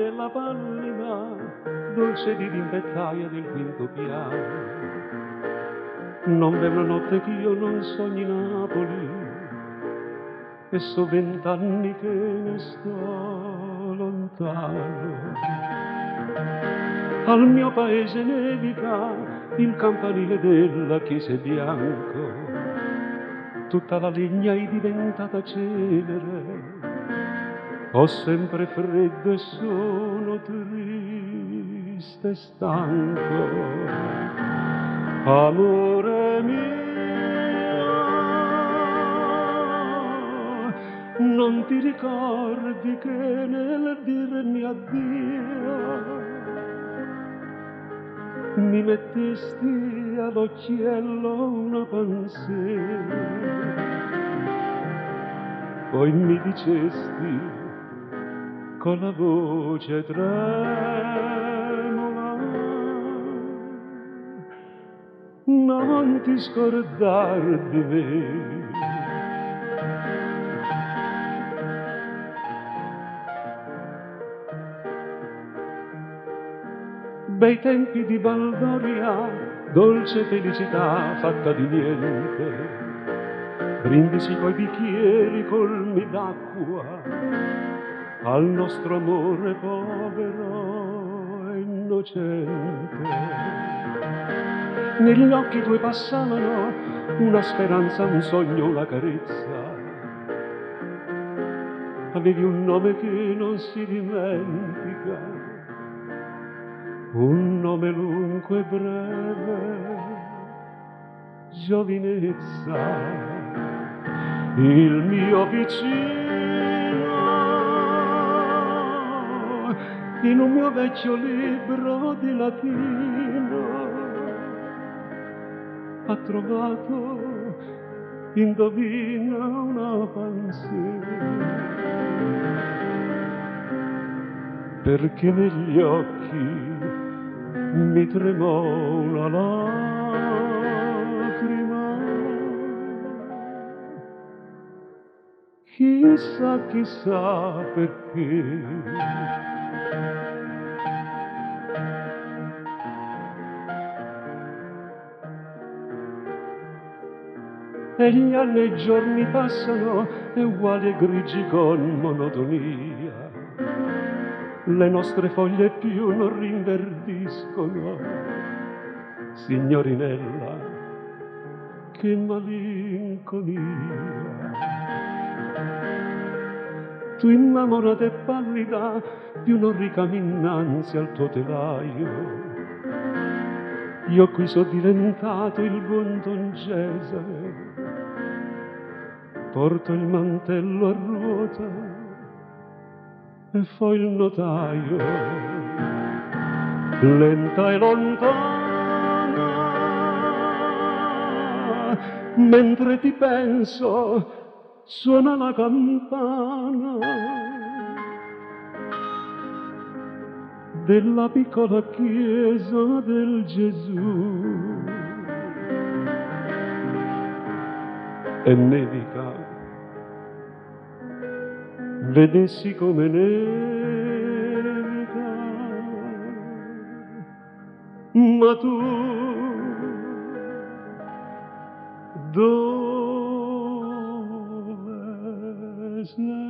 nella pallida dolce di rimpettaia del quinto piano. Non v'è una notte che io non sogni Napoli, e so 20 anni che ne sto lontano. Al mio paese nevica il campanile della chiesa è bianco, tutta la legna è diventata cenere. Ho sempre freddo e sono triste e stanco. Amore mio, non ti ricordi che nel dirmi addio mi mettesti all'occhiello una pansera, poi mi dicesti con la voce tremola: non ti scordar di me. Bei tempi di baldoria, dolce felicità fatta di niente, brindisi coi bicchieri colmi d'acqua al nostro amore povero e innocente. Negli occhi tuoi passavano una speranza, un sogno, una carezza. Avevi un nome che non si dimentica, un nome lungo e breve, giovinezza. Il mio vicino, in un mio vecchio libro di latino, ha trovato, indovina, una pansera, perché negli occhi mi tremò una lacrima. Chissà, chissà perché. E gli anni e i giorni passano e uguali e grigi con monotonia. Le nostre foglie più non rinverdiscono, signorinella, che malinconia. Tu innamorata e pallida più non ricami innanzi al tuo telaio. Io qui so diventato il buon Don Cesare, porto il mantello a ruota e fo il notaio. Lenta e lontana, mentre ti penso, suona la campana della piccola chiesa del Gesù. E nevica, vedessi come nevica, ma tu dove sei?